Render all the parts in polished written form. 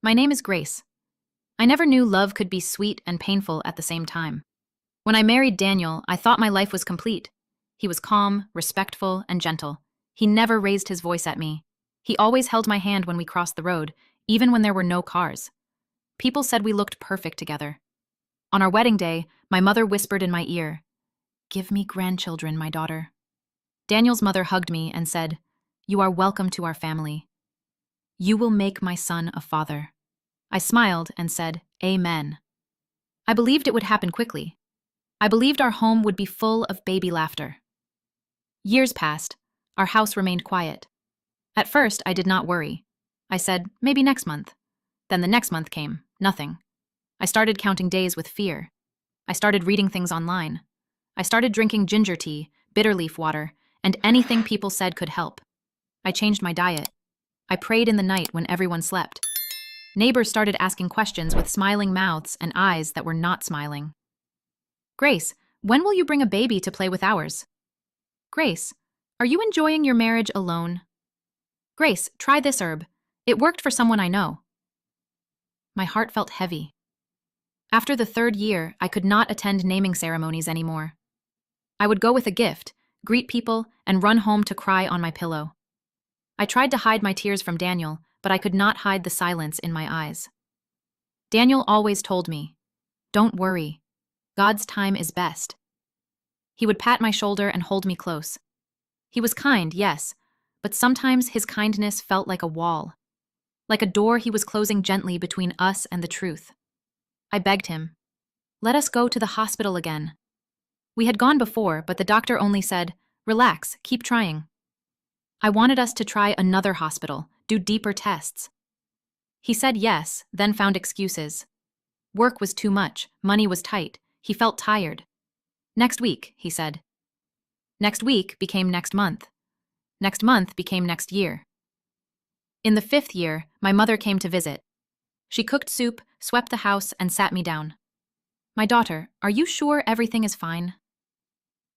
My name is Grace. I never knew love could be sweet and painful at the same time. When I married Daniel, I thought my life was complete. He was calm, respectful, and gentle. He never raised his voice at me. He always held my hand when we crossed the road, even when there were no cars. People said we looked perfect together. On our wedding day, my mother whispered in my ear, "Give me grandchildren, my daughter." Daniel's mother hugged me and said, "You are welcome to our family. You will make my son a father." I smiled and said, "Amen." I believed it would happen quickly. I believed our home would be full of baby laughter. Years passed. Our house remained quiet. At first, I did not worry. I said, maybe next month. Then the next month came, nothing. I started counting days with fear. I started reading things online. I started drinking ginger tea, bitter leaf water, and anything people said could help. I changed my diet. I prayed in the night when everyone slept. Neighbors started asking questions with smiling mouths and eyes that were not smiling. "Grace, when will you bring a baby to play with ours?" "Grace, are you enjoying your marriage alone?" "Grace, try this herb. It worked for someone I know." My heart felt heavy. After the third year, I could not attend naming ceremonies anymore. I would go with a gift, greet people, and run home to cry on my pillow. I tried to hide my tears from Daniel, but I could not hide the silence in my eyes. Daniel always told me, "Don't worry. God's time is best." He would pat my shoulder and hold me close. He was kind, yes, but sometimes his kindness felt like a wall, like a door he was closing gently between us and the truth. I begged him, "Let us go to the hospital again." We had gone before, but the doctor only said, "Relax, keep trying." I wanted us to try another hospital, do deeper tests. He said yes, then found excuses. Work was too much, money was tight, he felt tired. "Next week," he said. Next week became next month. Next month became next year. In the 5th year, my mother came to visit. She cooked soup, swept the house, and sat me down. "My daughter, are you sure everything is fine?"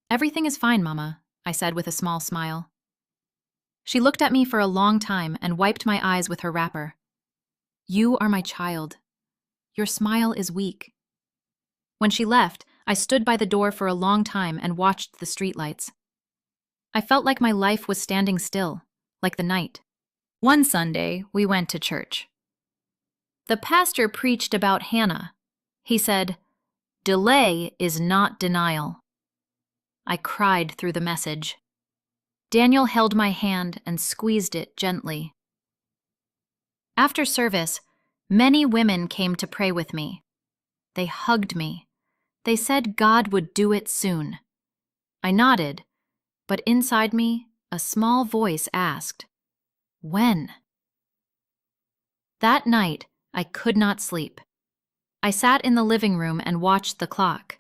"Everything is fine, Mama," I said with a small smile. She looked at me for a long time and wiped my eyes with her wrapper. "You are my child. Your smile is weak." When she left, I stood by the door for a long time and watched the streetlights. I felt like my life was standing still, like the night. One Sunday, we went to church. The pastor preached about Hannah. He said, "Delay is not denial." I cried through the message. Daniel held my hand and squeezed it gently. After service, many women came to pray with me. They hugged me. They said God would do it soon. I nodded, but inside me, a small voice asked, "When?" That night, I could not sleep. I sat in the living room and watched the clock.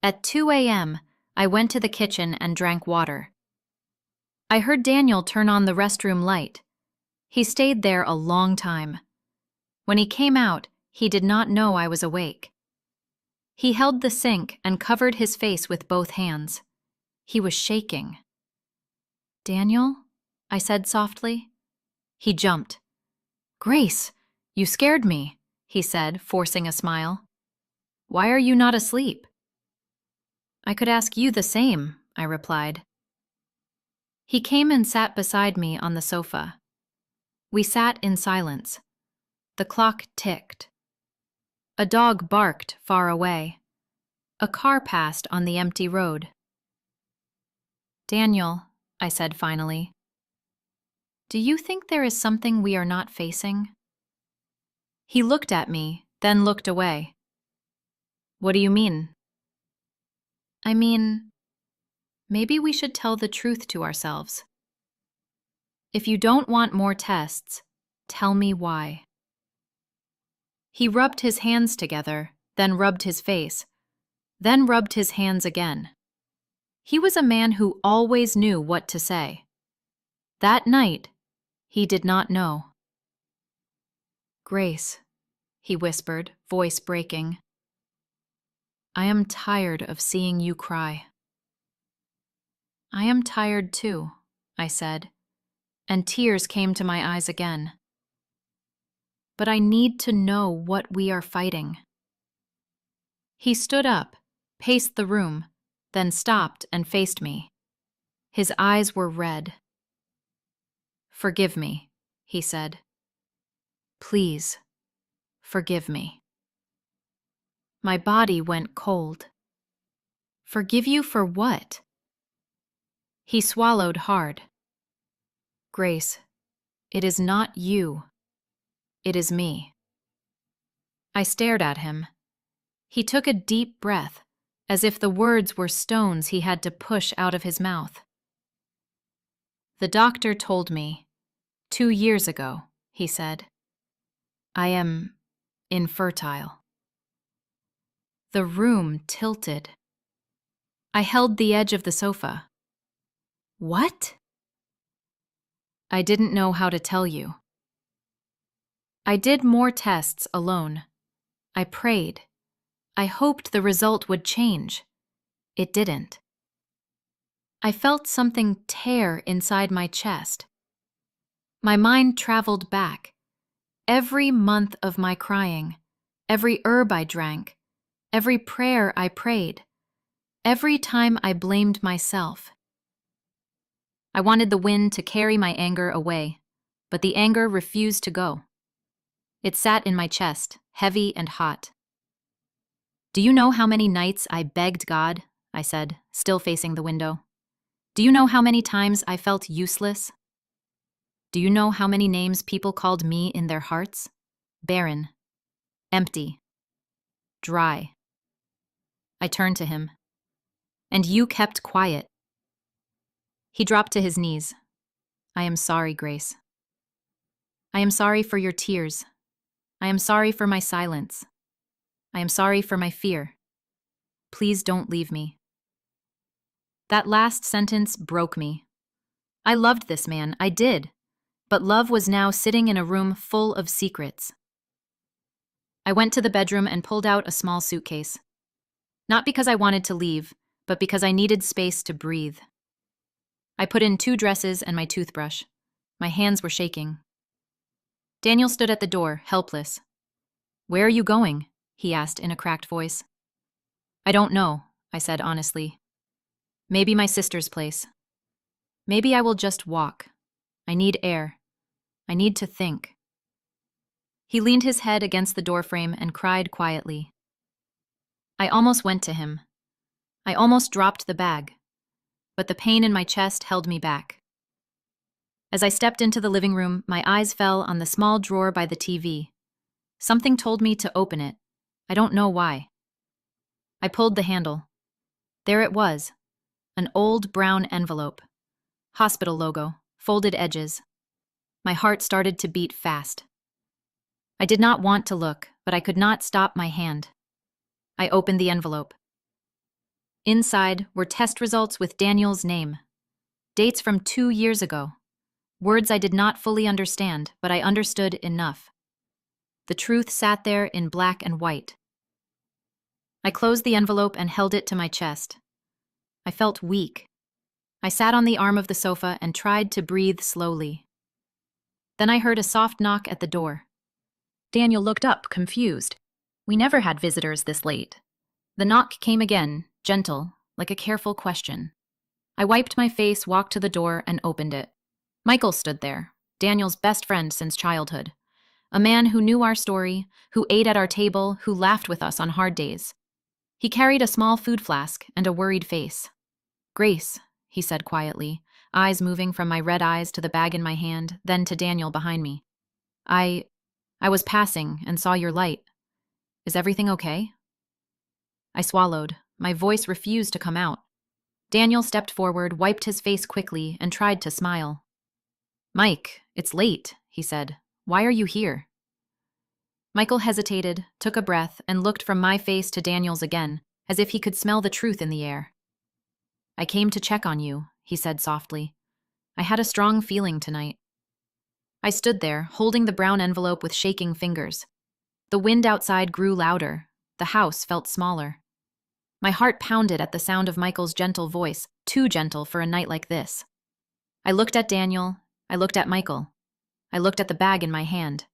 At 2 a.m., I went to the kitchen and drank water. I heard Daniel turn on the restroom light. He stayed there a long time. When he came out, he did not know I was awake. He held the sink and covered his face with both hands. He was shaking. "Daniel?" I said softly. He jumped. "Grace, you scared me," he said, forcing a smile. "Why are you not asleep?" "I could ask you the same," I replied. He came and sat beside me on the sofa. We sat in silence. The clock ticked. A dog barked far away. A car passed on the empty road. "Daniel," I said finally, "do you think there is something we are not facing?" He looked at me, then looked away. "What do you mean?" "I mean, maybe we should tell the truth to ourselves. If you don't want more tests, tell me why." He rubbed his hands together, then rubbed his face, then rubbed his hands again. He was a man who always knew what to say. That night, he did not know. "Grace," he whispered, voice breaking, "I am tired of seeing you cry." "I am tired too," I said, and tears came to my eyes again. but I need to know what we are fighting." He stood up, paced the room, then stopped and faced me. His eyes were red. "Forgive me," he said. "Please, forgive me." My body went cold. "Forgive you for what?" He swallowed hard. "Grace, it is not you. It is me." I stared at him. He took a deep breath, as if the words were stones he had to push out of his mouth. "The doctor told me 2 years ago," he said. "I am infertile." The room tilted. I held the edge of the sofa. "What?" "I didn't know how to tell you." I did more tests alone. I prayed. I hoped the result would change. It didn't. I felt something tear inside my chest. My mind traveled back. Every month of my crying, every herb I drank, every prayer I prayed, every time I blamed myself. I wanted the wind to carry my anger away, but the anger refused to go. It sat in my chest, heavy and hot. "Do you know how many nights I begged God?" I said, still facing the window. "Do you know how many times I felt useless? Do you know how many names people called me in their hearts? Barren, empty, dry." I turned to him. "And you kept quiet." He dropped to his knees. "I am sorry, Grace. I am sorry for your tears. I am sorry for my silence. I am sorry for my fear. Please don't leave me." That last sentence broke me. I loved this man, I did, but love was now sitting in a room full of secrets. I went to the bedroom and pulled out a small suitcase. Not because I wanted to leave, but because I needed space to breathe. I put in 2 dresses and my toothbrush. My hands were shaking. Daniel stood at the door, helpless. "Where are you going?" he asked in a cracked voice. "I don't know," I said honestly. "Maybe my sister's place. Maybe I will just walk. I need air. I need to think." He leaned his head against the doorframe and cried quietly. I almost went to him. I almost dropped the bag, but the pain in my chest held me back. As I stepped into the living room, my eyes fell on the small drawer by the TV. Something told me to open it. I don't know why. I pulled the handle. There it was, an old brown envelope. Hospital logo, folded edges. My heart started to beat fast. I did not want to look, but I could not stop my hand. I opened the envelope. Inside were test results with Daniel's name. Dates from 2 years ago. Words I did not fully understand, but I understood enough. The truth sat there in black and white. I closed the envelope and held it to my chest. I felt weak. I sat on the arm of the sofa and tried to breathe slowly. Then I heard a soft knock at the door. Daniel looked up, confused. We never had visitors this late. The knock came again, gentle, like a careful question. I wiped my face, walked to the door, and opened it. Michael stood there, Daniel's best friend since childhood. A man who knew our story, who ate at our table, who laughed with us on hard days. He carried a small food flask and a worried face. "Grace," he said quietly, eyes moving from my red eyes to the bag in my hand, then to Daniel behind me. I was passing and saw your light. Is everything okay?" I swallowed. My voice refused to come out. Daniel stepped forward, wiped his face quickly, and tried to smile. "Mike, it's late," he said. "Why are you here?" Michael hesitated, took a breath, and looked from my face to Daniel's again, as if he could smell the truth in the air. "I came to check on you," he said softly. "I had a strong feeling tonight." I stood there, holding the brown envelope with shaking fingers. The wind outside grew louder. The house felt smaller. My heart pounded at the sound of Michael's gentle voice, too gentle for a night like this. I looked at Daniel. I looked at Michael. I looked at the bag in my hand.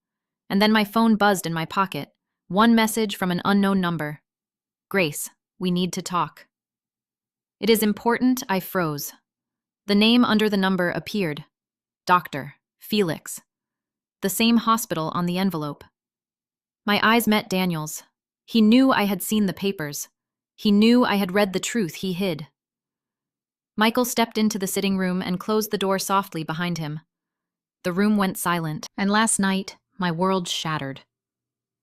And then my phone buzzed in my pocket. One message from an unknown number. Grace, we need to talk. It is important, I froze. The name under the number appeared. Dr. Felix. The same hospital on the envelope. My eyes met Daniel's. He knew I had seen the papers. He knew I had read the truth he hid. Michael stepped into the sitting room and closed the door softly behind him. The room went silent, and last night, my world shattered.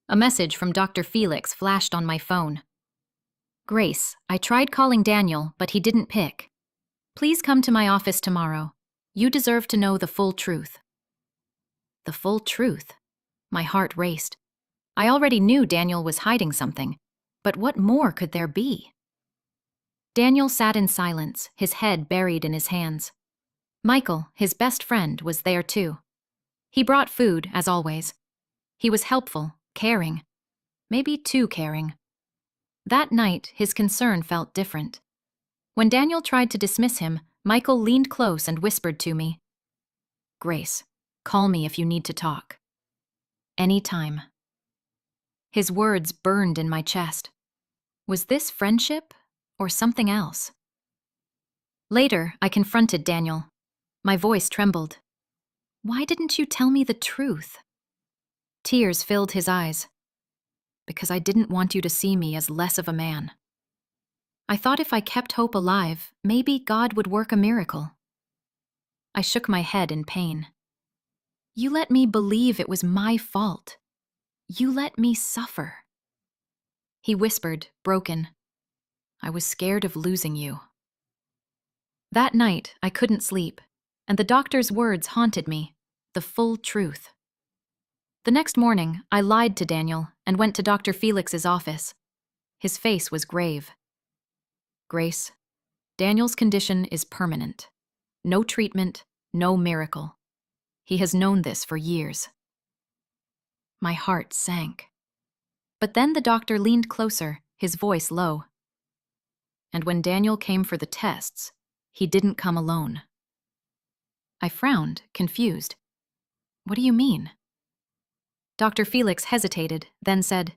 A message from Dr. Felix flashed on my phone. Grace, I tried calling Daniel, but he didn't pick. Please come to my office tomorrow. You deserve to know the full truth. The full truth? My heart raced. I already knew Daniel was hiding something, but what more could there be? Daniel sat in silence, his head buried in his hands. Michael, his best friend, was there too. He brought food, as always. He was helpful, caring. Maybe too caring. That night, his concern felt different. When Daniel tried to dismiss him, Michael leaned close and whispered to me, Grace, call me if you need to talk. Anytime. His words burned in my chest. Was this friendship or something else? Later, I confronted Daniel. My voice trembled. Why didn't you tell me the truth? Tears filled his eyes. Because I didn't want you to see me as less of a man. I thought if I kept hope alive, maybe God would work a miracle. I shook my head in pain. You let me believe it was my fault. You let me suffer. He whispered, broken. I was scared of losing you. That night, I couldn't sleep, and the doctor's words haunted me, the full truth. The next morning, I lied to Daniel and went to Dr. Felix's office. His face was grave. Grace, Daniel's condition is permanent. No treatment, no miracle. He has known this for years. My heart sank. But then the doctor leaned closer, his voice low. And when Daniel came for the tests, he didn't come alone. I frowned, confused. What do you mean? Dr. Felix hesitated, then said,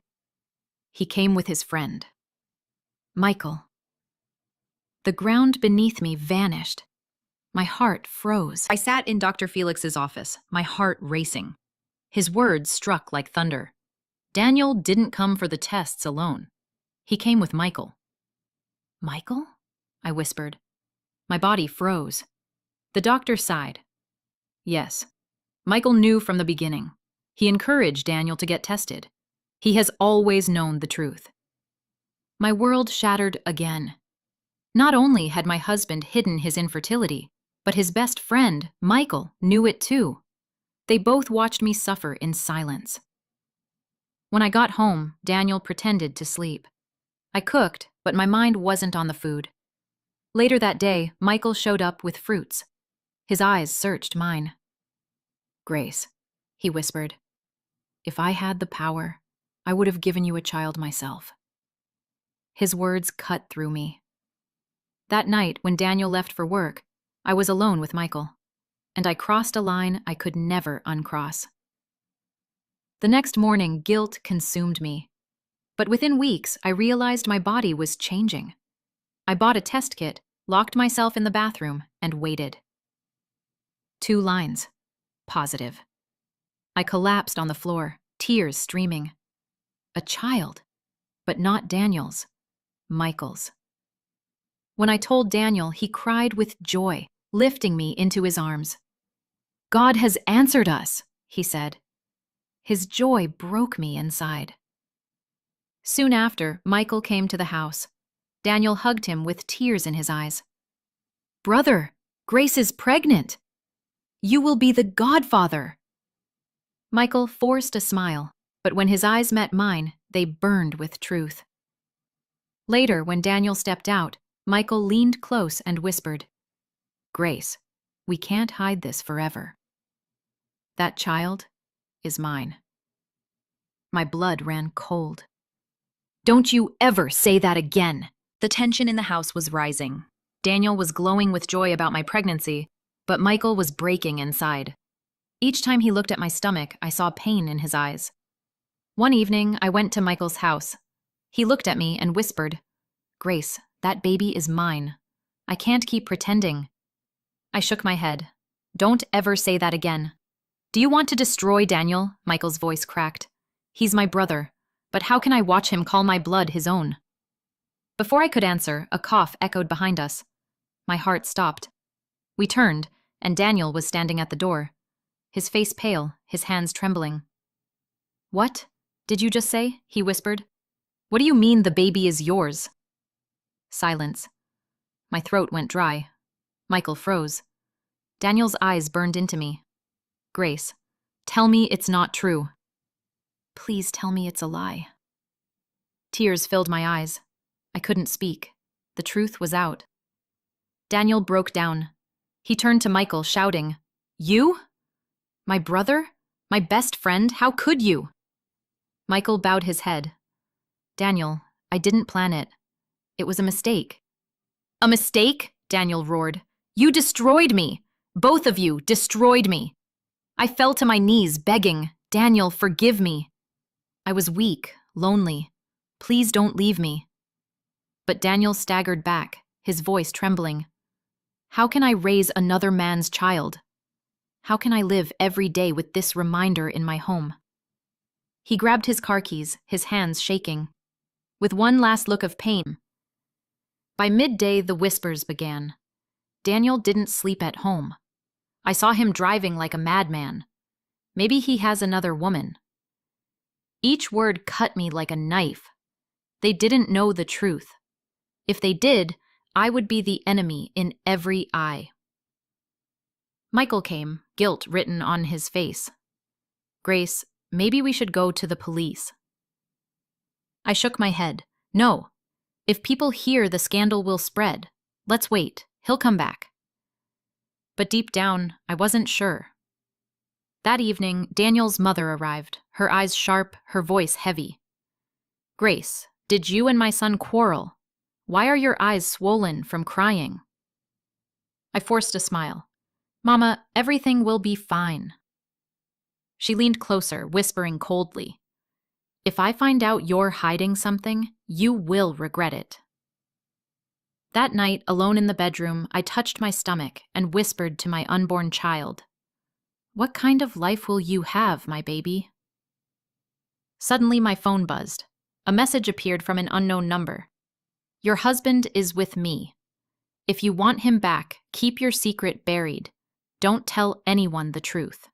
He came with his friend. Michael. The ground beneath me vanished. My heart froze. I sat in Dr. Felix's office, my heart racing. His words struck like thunder. Daniel didn't come for the tests alone. He came with Michael. Michael? I whispered. My body froze. The doctor sighed. Yes. Michael knew from the beginning. He encouraged Daniel to get tested. He has always known the truth. My world shattered again. Not only had my husband hidden his infertility, but his best friend, Michael, knew it too. They both watched me suffer in silence. When I got home, Daniel pretended to sleep. I cooked, but my mind wasn't on the food. Later that day, Michael showed up with fruits. His eyes searched mine. Grace, he whispered, if I had the power, I would have given you a child myself. His words cut through me. That night, when Daniel left for work, I was alone with Michael, and I crossed a line I could never uncross. The next morning, guilt consumed me. But within weeks, I realized my body was changing. I bought a test kit, locked myself in the bathroom, and waited. 2 lines. Positive. I collapsed on the floor, tears streaming. A child, but not Daniel's, Michael's. When I told Daniel, he cried with joy, lifting me into his arms. God has answered us, he said. His joy broke me inside. Soon after, Michael came to the house. Daniel hugged him with tears in his eyes. Brother, Grace is pregnant. You will be the godfather. Michael forced a smile, but when his eyes met mine, they burned with truth. Later, when Daniel stepped out, Michael leaned close and whispered, Grace, we can't hide this forever. That child is mine. My blood ran cold. Don't you ever say that again. The tension in the house was rising. Daniel was glowing with joy about my pregnancy, but Michael was breaking inside. Each time he looked at my stomach, I saw pain in his eyes. One evening, I went to Michael's house. He looked at me and whispered, "Grace, that baby is mine. I can't keep pretending." I shook my head. "Don't ever say that again." "Do you want to destroy Daniel?" Michael's voice cracked. "He's my brother, but how can I watch him call my blood his own?" Before I could answer, a cough echoed behind us. My heart stopped. We turned, and Daniel was standing at the door, his face pale, his hands trembling. "What did you just say?" he whispered. "What do you mean the baby is yours?" Silence. My throat went dry. Michael froze. Daniel's eyes burned into me. "Grace, tell me it's not true." "Please tell me it's a lie." Tears filled my eyes. I couldn't speak. The truth was out. Daniel broke down. He turned to Michael, shouting, "You? My brother? My best friend? How could you?" Michael bowed his head. "Daniel, I didn't plan it. It was a mistake." "A mistake?" Daniel roared. "You destroyed me. Both of you destroyed me." I fell to my knees, begging, "Daniel, forgive me." I was weak, lonely. "Please don't leave me." But Daniel staggered back, his voice trembling. "How can I raise another man's child? How can I live every day with this reminder in my home?" He grabbed his car keys, his hands shaking. With one last look of pain. By midday, the whispers began. Daniel didn't sleep at home. I saw him driving like a madman. Maybe he has another woman. Each word cut me like a knife. They didn't know the truth. If they did, I would be the enemy in every eye. Michael came, guilt written on his face. "Grace, maybe we should go to the police." I shook my head. "No. If people hear, the scandal will spread. Let's wait. He'll come back." But deep down, I wasn't sure. That evening, Daniel's mother arrived, her eyes sharp, her voice heavy. "Grace, did you and my son quarrel? Why are your eyes swollen from crying?" I forced a smile. "Mama, everything will be fine." She leaned closer, whispering coldly, "If I find out you're hiding something, you will regret it." That night, alone in the bedroom, I touched my stomach and whispered to my unborn child, "What kind of life will you have, my baby?" Suddenly, my phone buzzed. A message appeared from an unknown number. "Your husband is with me. If you want him back, keep your secret buried. Don't tell anyone the truth."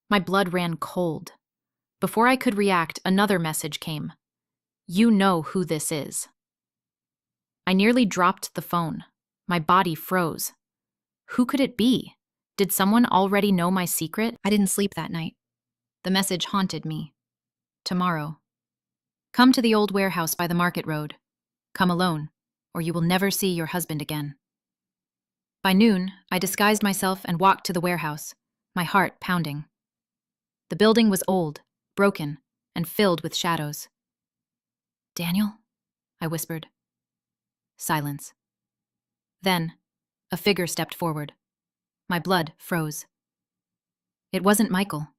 My blood ran cold. Before I could react, another message came. "You know who this is." I nearly dropped the phone. My body froze. Who could it be? Did someone already know my secret? I didn't sleep that night. The message haunted me. "Tomorrow. Come to the old warehouse by the market road. Come alone, or you will never see your husband again." By noon, I disguised myself and walked to the warehouse, my heart pounding. The building was old, broken, and filled with shadows. "Daniel?" I whispered. Silence. Then, a figure stepped forward. My blood froze. It wasn't Michael.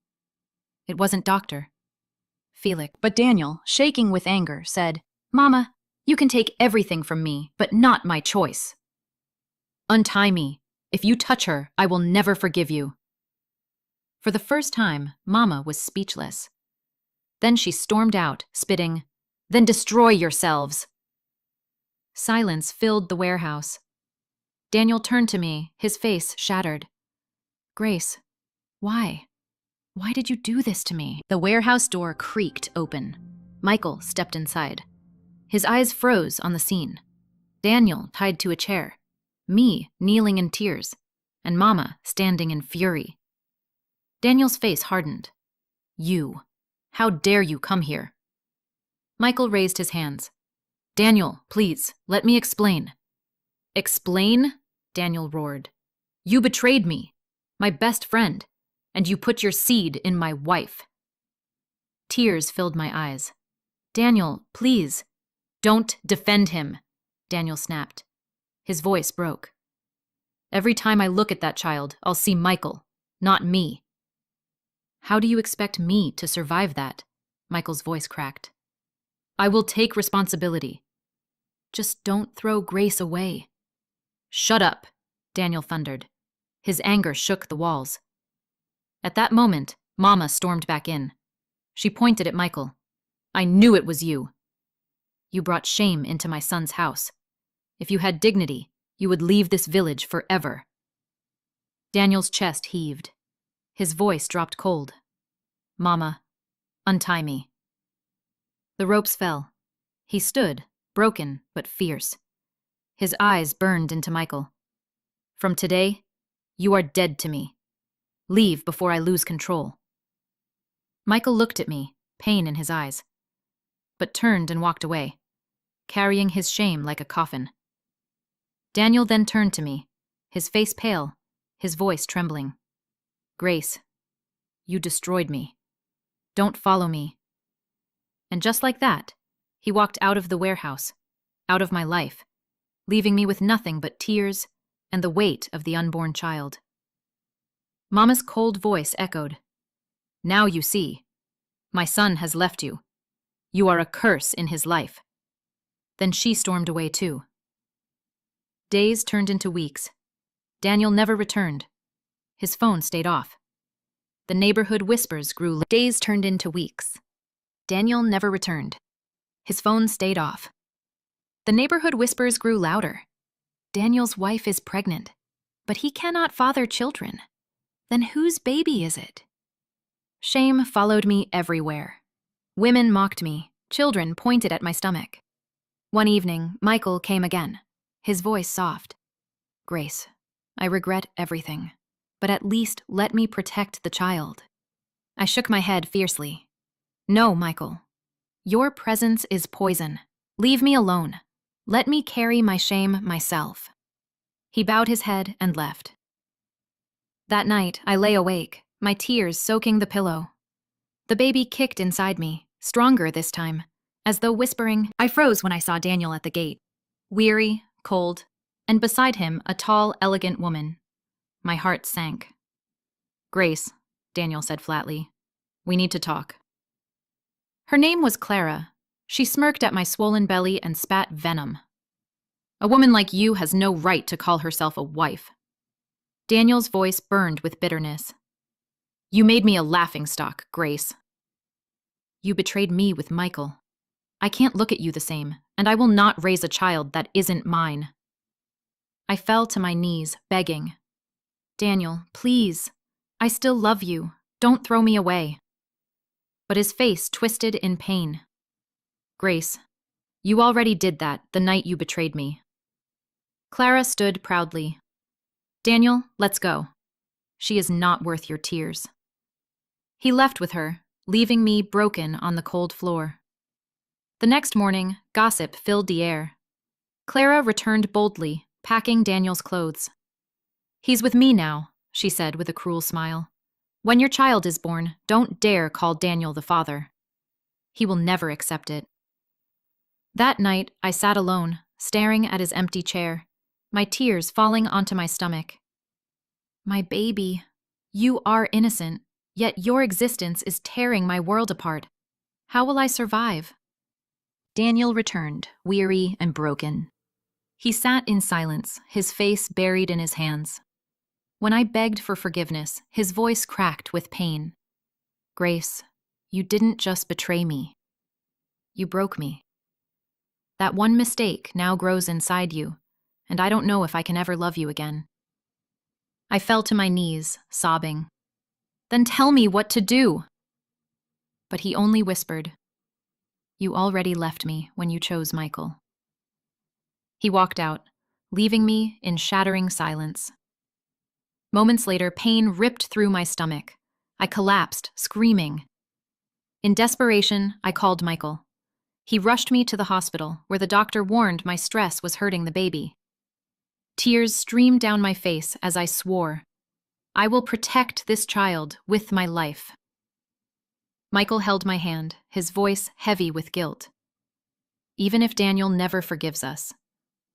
It wasn't Dr. Felix. But Daniel, shaking with anger, said, "Mama, you can take everything from me, but not my choice. Untie me. If you touch her, I will never forgive you." For the first time, Mama was speechless. Then she stormed out, spitting, "Then destroy yourselves." Silence filled the warehouse. Daniel turned to me, his face shattered. "Grace, why? Why did you do this to me?" The warehouse door creaked open. Michael stepped inside. His eyes froze on the scene. Daniel tied to a chair, me kneeling in tears, and Mama standing in fury. Daniel's face hardened. "You. How dare you come here?" Michael raised his hands. "Daniel, please, let me explain." "Explain?" Daniel roared. "You betrayed me, my best friend, and you put your seed in my wife." Tears filled my eyes. "Daniel, please." "Don't defend him," Daniel snapped. His voice broke. "Every time I look at that child, I'll see Michael, not me." How do you expect me to survive that? Michael's voice cracked. I will take responsibility. Just don't throw Grace away. Shut up, Daniel thundered. His anger shook the walls. At that moment, Mama stormed back in. She pointed at Michael. I knew it was you. You brought shame into my son's house. If you had dignity, you would leave this village forever. Daniel's chest heaved. His voice dropped cold. Mama, untie me. The ropes fell. He stood, broken but fierce. His eyes burned into Michael. From today, you are dead to me. Leave before I lose control. Michael looked at me, pain in his eyes, but turned and walked away, carrying his shame like a coffin. Daniel then turned to me, his face pale, his voice trembling. Grace, you destroyed me. Don't follow me. And just like that, he walked out of the warehouse, out of my life, leaving me with nothing but tears and the weight of the unborn child. Mama's cold voice echoed. Now you see. My son has left you. You are a curse in his life. Then she stormed away too. Days turned into weeks. Daniel never returned. His phone stayed off. The neighborhood whispers grew. Days turned into weeks. Daniel never returned. His phone stayed off. The neighborhood whispers grew louder. Daniel's wife is pregnant, but he cannot father children. Then whose baby is it? Shame followed me everywhere. Women mocked me. Children pointed at my stomach. One evening, Michael came again, his voice soft. Grace, I regret everything, but at least let me protect the child. I shook my head fiercely. No, Michael. Your presence is poison. Leave me alone. Let me carry my shame myself. He bowed his head and left. That night, I lay awake, my tears soaking the pillow. The baby kicked inside me, stronger this time, as though whispering. I froze when I saw Daniel at the gate, weary, cold, and beside him a tall, elegant woman. My heart sank. Grace, Daniel said flatly, we need to talk. Her name was Clara. She smirked at my swollen belly and spat venom. A woman like you has no right to call herself a wife. Daniel's voice burned with bitterness. You made me a laughingstock, Grace. You betrayed me with Michael. I can't look at you the same, and I will not raise a child that isn't mine. I fell to my knees, begging. Daniel, please. I still love you. Don't throw me away. But his face twisted in pain. Grace, you already did that the night you betrayed me. Clara stood proudly. Daniel, let's go. She is not worth your tears. He left with her, leaving me broken on the cold floor. The next morning, gossip filled the air. Clara returned boldly, packing Daniel's clothes. He's with me now, she said with a cruel smile. When your child is born, don't dare call Daniel the father. He will never accept it. That night, I sat alone, staring at his empty chair, my tears falling onto my stomach. My baby, you are innocent, yet your existence is tearing my world apart. How will I survive? Daniel returned, weary and broken. He sat in silence, his face buried in his hands. When I begged for forgiveness, his voice cracked with pain. Grace, you didn't just betray me. You broke me. That one mistake now grows inside you, and I don't know if I can ever love you again. I fell to my knees, sobbing. Then tell me what to do. But he only whispered, You already left me when you chose Michael. He walked out, leaving me in shattering silence. Moments later, pain ripped through my stomach. I collapsed, screaming. In desperation, I called Michael. He rushed me to the hospital, where the doctor warned my stress was hurting the baby. Tears streamed down my face as I swore, I will protect this child with my life. Michael held my hand, his voice heavy with guilt. Even if Daniel never forgives us,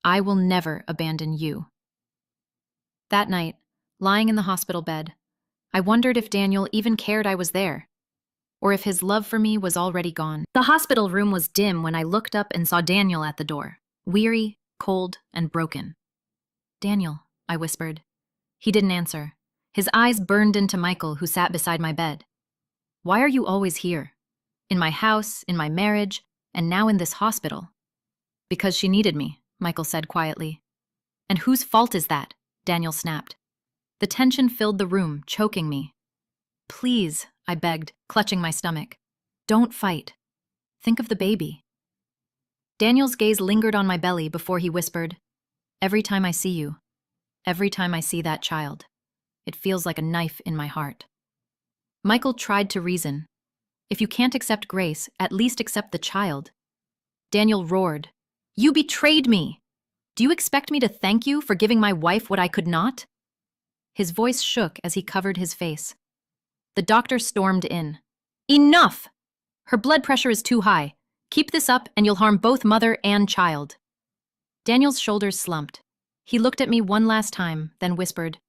I will never abandon you. That night, lying in the hospital bed, I wondered if Daniel even cared I was there, or if his love for me was already gone. The hospital room was dim when I looked up and saw Daniel at the door, weary, cold, and broken. "Daniel," I whispered. He didn't answer. His eyes burned into Michael, who sat beside my bed. "Why are you always here? In my house, in my marriage, and now in this hospital?" "Because she needed me," Michael said quietly. "And whose fault is that?" Daniel snapped. The tension filled the room, choking me. "Please," I begged, clutching my stomach. "Don't fight. Think of the baby." Daniel's gaze lingered on my belly before he whispered, "Every time I see you, every time I see that child, it feels like a knife in my heart." Michael tried to reason. "If you can't accept Grace, at least accept the child." Daniel roared, "You betrayed me! Do you expect me to thank you for giving my wife what I could not?" His voice shook as he covered his face. The doctor stormed in. "Enough! Her blood pressure is too high. Keep this up and you'll harm both mother and child." Daniel's shoulders slumped. He looked at me one last time, then whispered,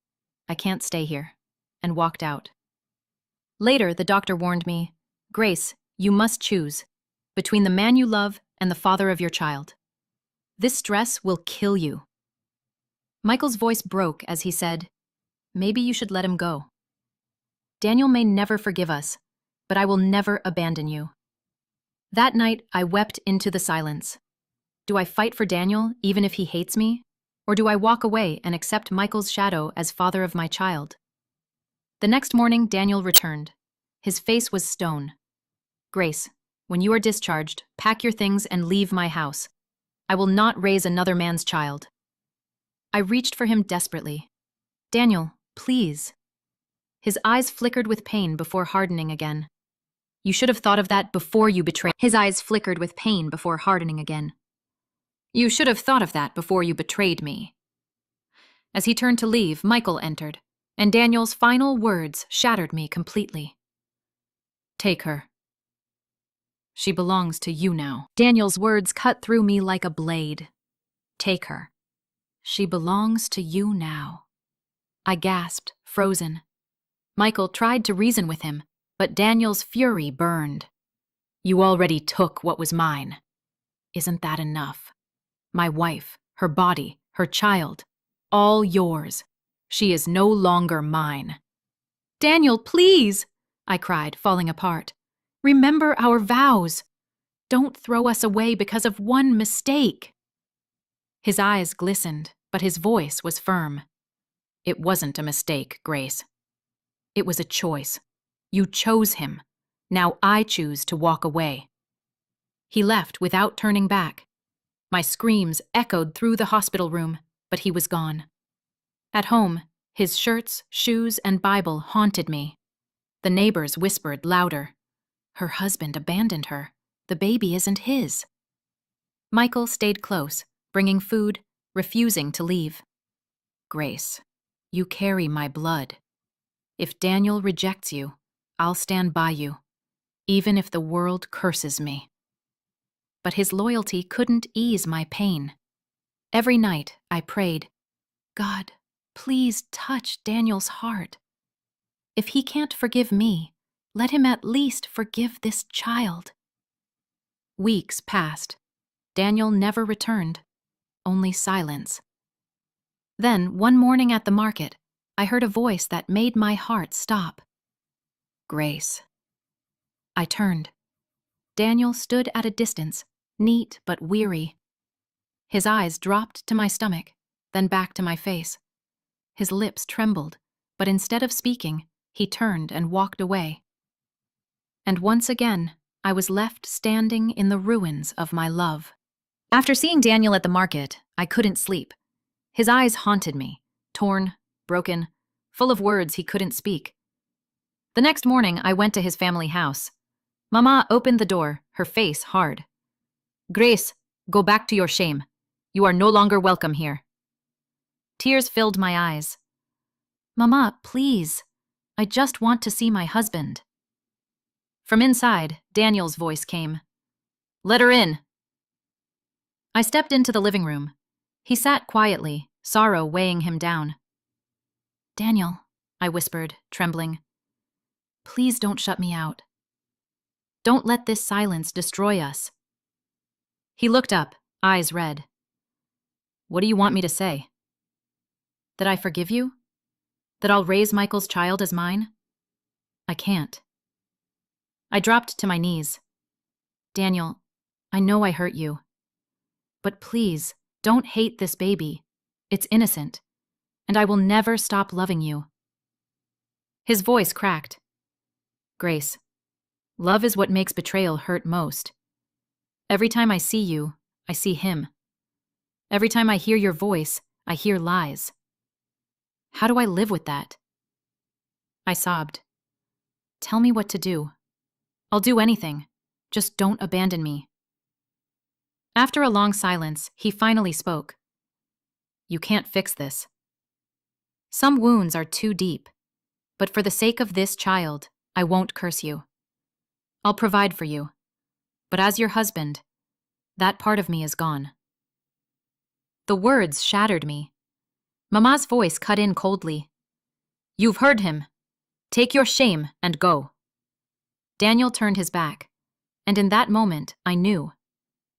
"I can't stay here," and walked out. Later, the doctor warned me, "Grace, you must choose between the man you love and the father of your child. This stress will kill you." Michael's voice broke as he said, "Maybe you should let him go. Daniel may never forgive us, but I will never abandon you." That night, I wept into the silence. Do I fight for Daniel even if he hates me? Or do I walk away and accept Michael's shadow as father of my child? The next morning, Daniel returned. His face was stone. "Grace, when you are discharged, pack your things and leave my house. I will not raise another man's child." I reached for him desperately. "Daniel, please." His eyes flickered with pain before hardening again. "You should have thought of that before you betrayed." His eyes flickered with pain before hardening again. "You should have thought of that before you betrayed me." As he turned to leave, Michael entered, and Daniel's final words shattered me completely. "Take her. She belongs to you now." Daniel's words cut through me like a blade. "Take her. She belongs to you now." I gasped, frozen. Michael tried to reason with him, but Daniel's fury burned. "You already took what was mine. Isn't that enough? My wife, her body, her child, all yours. She is no longer mine." "Daniel, please!" I cried, falling apart. "Remember our vows. Don't throw us away because of one mistake." His eyes glistened, but his voice was firm. "It wasn't a mistake, Grace. It was a choice. You chose him. Now I choose to walk away." He left without turning back. My screams echoed through the hospital room, but he was gone. At home, his shirts, shoes, and Bible haunted me. The neighbors whispered louder. "Her husband abandoned her. The baby isn't his." Michael stayed close, bringing food, refusing to leave. "Grace, you carry my blood. If Daniel rejects you, I'll stand by you, even if the world curses me." But his loyalty couldn't ease my pain. Every night I prayed, "God, please touch Daniel's heart. If he can't forgive me, let him at least forgive this child." Weeks passed. Daniel never returned, only silence. Then, one morning at the market, I heard a voice that made my heart stop. "Grace." I turned. Daniel stood at a distance, neat but weary. His eyes dropped to my stomach, then back to my face. His lips trembled, but instead of speaking, he turned and walked away. And once again, I was left standing in the ruins of my love. After seeing Daniel at the market, I couldn't sleep. His eyes haunted me, torn, broken, full of words he couldn't speak. The next morning, I went to his family house. Mama opened the door, her face hard. "Grace, go back to your shame. You are no longer welcome here." Tears filled my eyes. "Mama, please. I just want to see my husband." From inside, Daniel's voice came. "Let her in." I stepped into the living room. He sat quietly, sorrow weighing him down. "Daniel," I whispered, trembling. Please don't shut me out. Don't let this silence destroy us. He looked up, eyes red. What do you want me to say? That I forgive you? That I'll raise Michael's child as mine? I can't. I dropped to my knees. Daniel, I know I hurt you. But please, don't hate this baby. It's innocent, and I will never stop loving you. His voice cracked. Grace, love is what makes betrayal hurt most. Every time I see you, I see him. Every time I hear your voice, I hear lies. How do I live with that? I sobbed. Tell me what to do. I'll do anything. Just don't abandon me. After a long silence, he finally spoke. You can't fix this. Some wounds are too deep, but for the sake of this child, I won't curse you. I'll provide for you. But as your husband, that part of me is gone. The words shattered me. Mama's voice cut in coldly. You've heard him. Take your shame and go. Daniel turned his back, and in that moment, I knew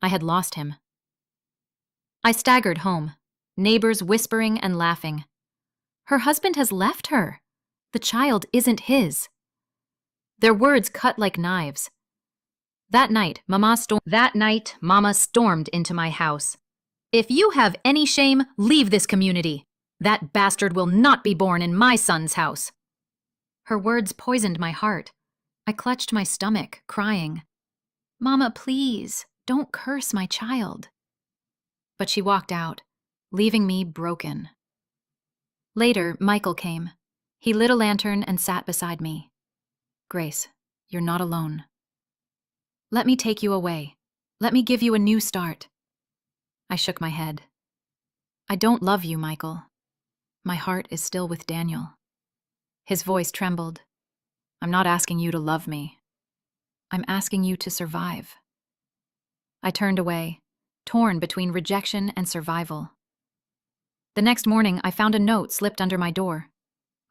I had lost him. I staggered home, neighbors whispering and laughing. Her husband has left her. The child isn't his. Their words cut like knives. That night, Mama stormed into my house. If you have any shame, leave this community. That bastard will not be born in my son's house. Her words poisoned my heart. I clutched my stomach, crying. Mama, please, don't curse my child. But she walked out, leaving me broken. Later, Michael came. He lit a lantern and sat beside me. Grace, you're not alone. Let me take you away. Let me give you a new start. I shook my head. I don't love you, Michael. My heart is still with Daniel. His voice trembled. I'm not asking you to love me. I'm asking you to survive. I turned away, torn between rejection and survival. The next morning, I found a note slipped under my door.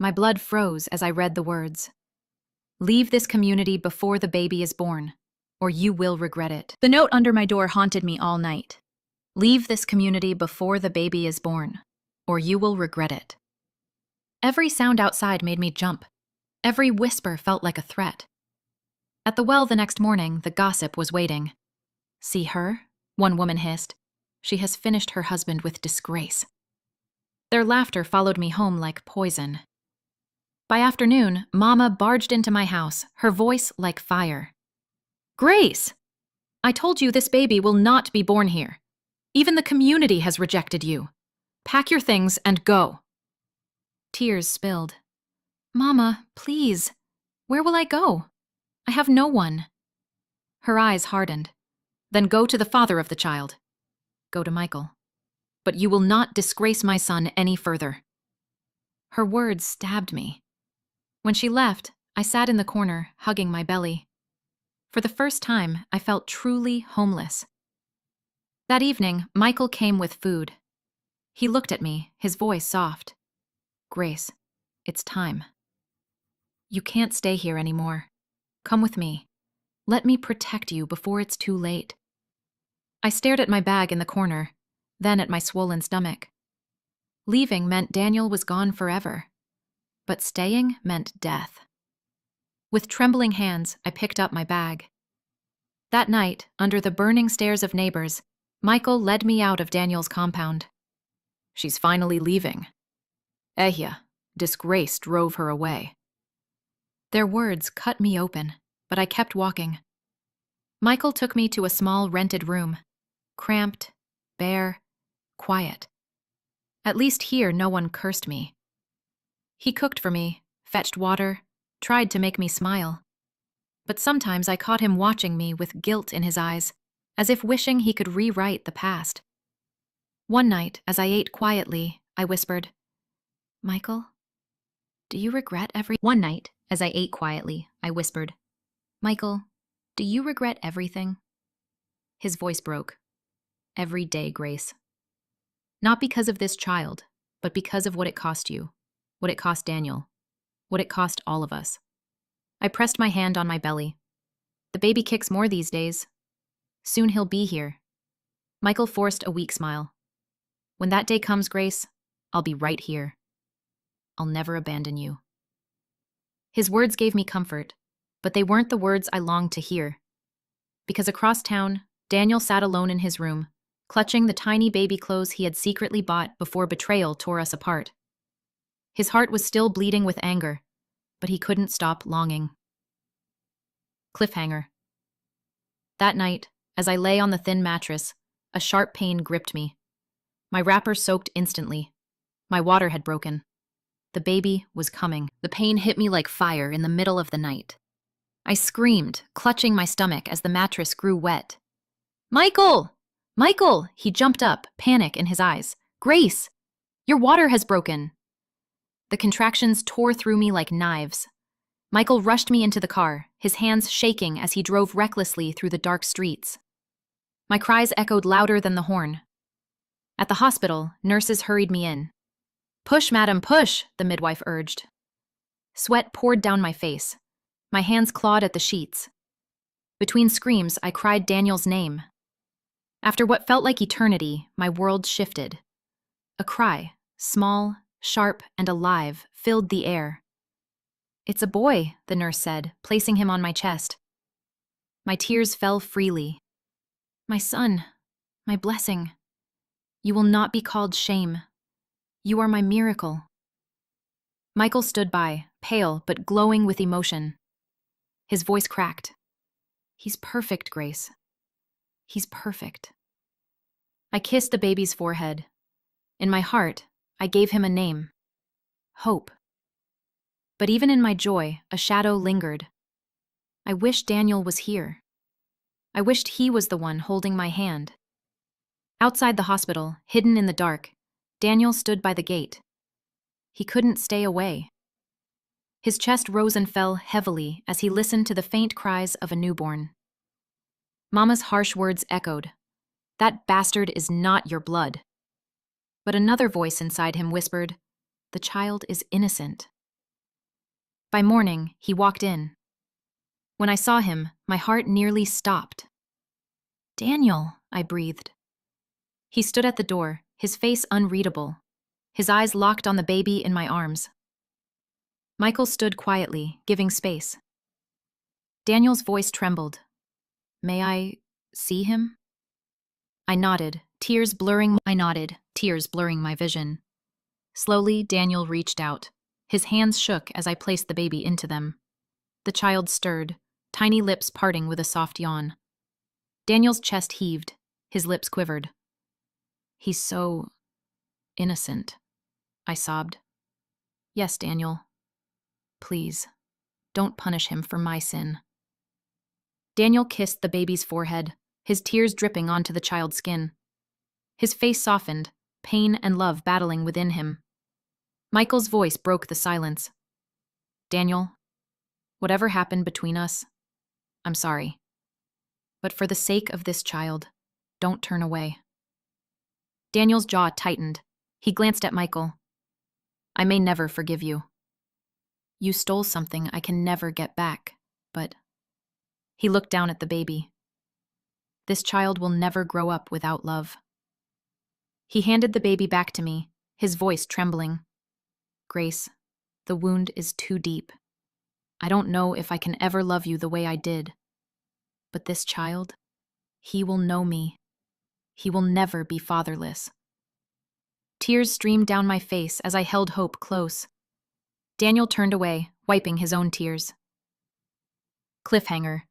My blood froze as I read the words. Leave this community before the baby is born, or you will regret it. The note under my door haunted me all night. Leave this community before the baby is born, or you will regret it. Every sound outside made me jump. Every whisper felt like a threat. At the well the next morning, the gossip was waiting. See her? One woman hissed. She has finished her husband with disgrace. Their laughter followed me home like poison. By afternoon, Mama barged into my house, her voice like fire. Grace! I told you this baby will not be born here. Even the community has rejected you. Pack your things and go. Tears spilled. Mama, please. Where will I go? I have no one. Her eyes hardened. Then go to the father of the child. Go to Michael. But you will not disgrace my son any further. Her words stabbed me. When she left, I sat in the corner, hugging my belly. For the first time, I felt truly homeless. That evening, Michael came with food. He looked at me, his voice soft. Grace, it's time. You can't stay here anymore. Come with me. Let me protect you before it's too late. I stared at my bag in the corner, then at my swollen stomach. Leaving meant Daniel was gone forever, but staying meant death. With trembling hands, I picked up my bag. That night, under the burning stares of neighbors, Michael led me out of Daniel's compound. She's finally leaving. Ehya, disgrace drove her away. Their words cut me open, but I kept walking. Michael took me to a small rented room. Cramped, bare, quiet. At least here no one cursed me. He cooked for me, fetched water, tried to make me smile. But sometimes I caught him watching me with guilt in his eyes, as if wishing he could rewrite the past. One night, as I ate quietly, I whispered, Michael, do you regret One night, as I ate quietly, I whispered, Michael, do you regret everything? His voice broke. Every day, Grace. Not because of this child, but because of what it cost you, what it cost Daniel. what it cost all of us. I pressed my hand on my belly. The baby kicks more these days. Soon he'll be here. Michael forced a weak smile. When that day comes, Grace, I'll be right here. I'll never abandon you. His words gave me comfort, but they weren't the words I longed to hear. Because across town, Daniel sat alone in his room, clutching the tiny baby clothes he had secretly bought before betrayal tore us apart. His heart was still bleeding with anger, but he couldn't stop longing. Cliffhanger. That night, as I lay on the thin mattress, a sharp pain gripped me. My wrapper soaked instantly. My water had broken. The baby was coming. The pain hit me like fire in the middle of the night. I screamed, clutching my stomach as the mattress grew wet. Michael! Michael! He jumped up, panic in his eyes. Grace! Your water has broken! The contractions tore through me like knives. Michael rushed me into the car, his hands shaking as he drove recklessly through the dark streets. My cries echoed louder than the horn. At the hospital, nurses hurried me in. Push, madam, push, the midwife urged. Sweat poured down my face. My hands clawed at the sheets. Between screams, I cried Daniel's name. After what felt like eternity, my world shifted. A cry, small, sharp, and alive, filled the air. It's a boy, the nurse said, placing him on my chest. My tears fell freely. My son, my blessing. You will not be called shame. You are my miracle. Michael stood by, pale but glowing with emotion. His voice cracked. He's perfect, Grace. He's perfect. I kissed the baby's forehead. In my heart, I gave him a name. Hope. But even in my joy, a shadow lingered. I wished Daniel was here. I wished he was the one holding my hand. Outside the hospital, hidden in the dark, Daniel stood by the gate. He couldn't stay away. His chest rose and fell heavily as he listened to the faint cries of a newborn. Mama's harsh words echoed. That bastard is not your blood. But another voice inside him whispered, the child is innocent. By morning, he walked in. When I saw him, my heart nearly stopped. Daniel, I breathed. He stood at the door, his face unreadable, his eyes locked on the baby in my arms. Michael stood quietly, giving space. Daniel's voice trembled. May I see him? I nodded, tears blurring my vision. Slowly, Daniel reached out. His hands shook as I placed the baby into them. The child stirred, tiny lips parting with a soft yawn. Daniel's chest heaved, his lips quivered. He's so innocent, I sobbed. Yes, Daniel. Please, don't punish him for my sin. Daniel kissed the baby's forehead, his tears dripping onto the child's skin. His face softened, pain and love battling within him. Michael's voice broke the silence. Daniel, whatever happened between us, I'm sorry. But for the sake of this child, don't turn away. Daniel's jaw tightened. He glanced at Michael. I may never forgive you. You stole something I can never get back, but... He looked down at the baby. This child will never grow up without love. He handed the baby back to me, his voice trembling. Grace, the wound is too deep. I don't know if I can ever love you the way I did. But this child, he will know me. He will never be fatherless. Tears streamed down my face as I held Hope close. Daniel turned away, wiping his own tears. Cliffhanger.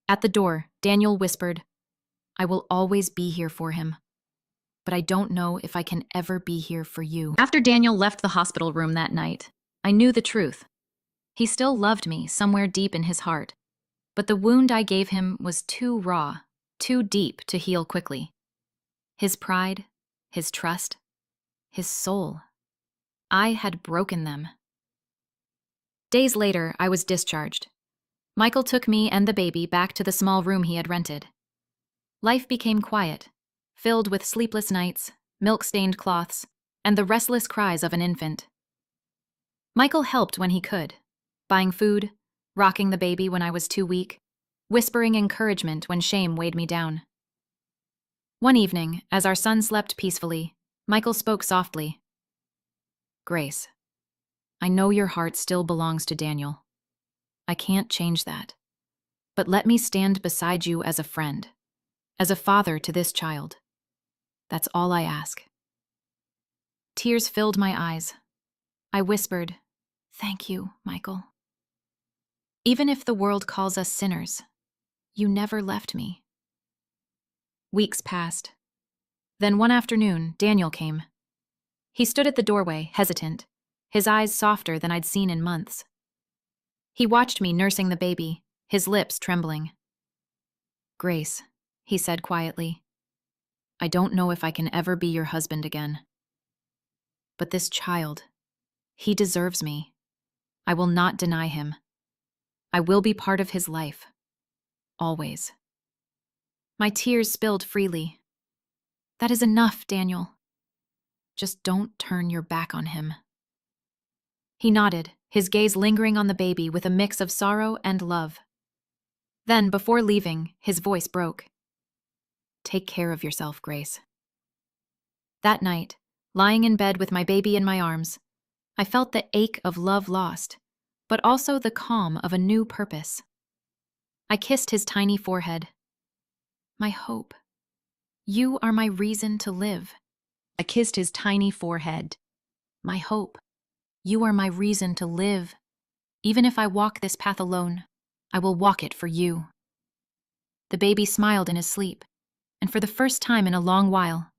At the door, Daniel whispered, I will always be here for him. But I don't know if I can ever be here for you. After Daniel left the hospital room that night, I knew the truth. He still loved me somewhere deep in his heart. But the wound I gave him was too raw, too deep to heal quickly. His pride, his trust, his soul. I had broken them. Days later, I was discharged. Michael took me and the baby back to the small room he had rented. Life became quiet, filled with sleepless nights, milk-stained cloths, and the restless cries of an infant. Michael helped when he could, buying food, rocking the baby when I was too weak, whispering encouragement when shame weighed me down. One evening, as our son slept peacefully, Michael spoke softly. Grace, I know your heart still belongs to Daniel. I can't change that. But let me stand beside you as a friend, as a father to this child. That's all I ask. Tears filled my eyes. I whispered, Thank you, Michael. Even if the world calls us sinners, you never left me. Weeks passed. Then one afternoon, Daniel came. He stood at the doorway, hesitant, his eyes softer than I'd seen in months. He watched me nursing the baby, his lips trembling. Grace, he said quietly, I don't know if I can ever be your husband again. But this child, he deserves me. I will not deny him. I will be part of his life. Always. My tears spilled freely. That is enough, Daniel. Just don't turn your back on him. He nodded, his gaze lingering on the baby with a mix of sorrow and love. Then, before leaving, his voice broke. Take care of yourself, Grace. That night, lying in bed with my baby in my arms, I felt the ache of love lost, but also the calm of a new purpose. I kissed his tiny forehead. My hope. You are my reason to live. I kissed his tiny forehead. My hope. You are my reason to live. Even if I walk this path alone, I will walk it for you. The baby smiled in his sleep, and for the first time in a long while,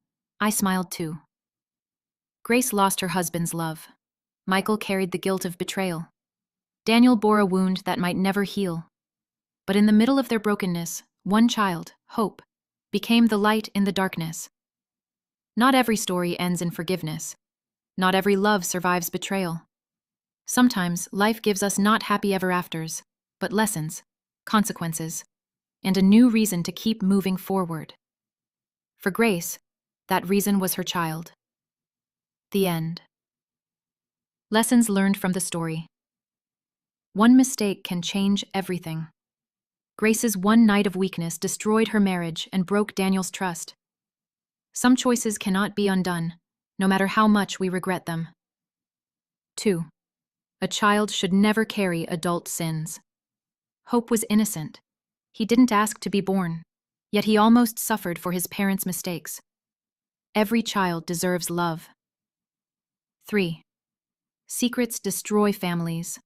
I smiled too. Grace lost her husband's love. Michael carried the guilt of betrayal. Daniel bore a wound that might never heal. But in the middle of their brokenness, one child, Hope, became the light in the darkness. Not every story ends in forgiveness. Not every love survives betrayal. Sometimes life gives us not happy ever afters, but lessons, consequences, and a new reason to keep moving forward. For Grace, that reason was her child. The end. Lessons learned from the story. One mistake can change everything. Grace's one night of weakness destroyed her marriage and broke Daniel's trust. Some choices cannot be undone, no matter how much we regret them. 2. A child should never carry adult sins. Hope was innocent. He didn't ask to be born, yet he almost suffered for his parents' mistakes. Every child deserves love. 3. Secrets destroy families.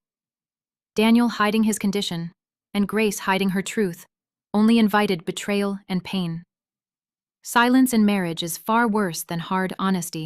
Daniel hiding his condition, and Grace hiding her truth, only invited betrayal and pain. Silence in marriage is far worse than hard honesty.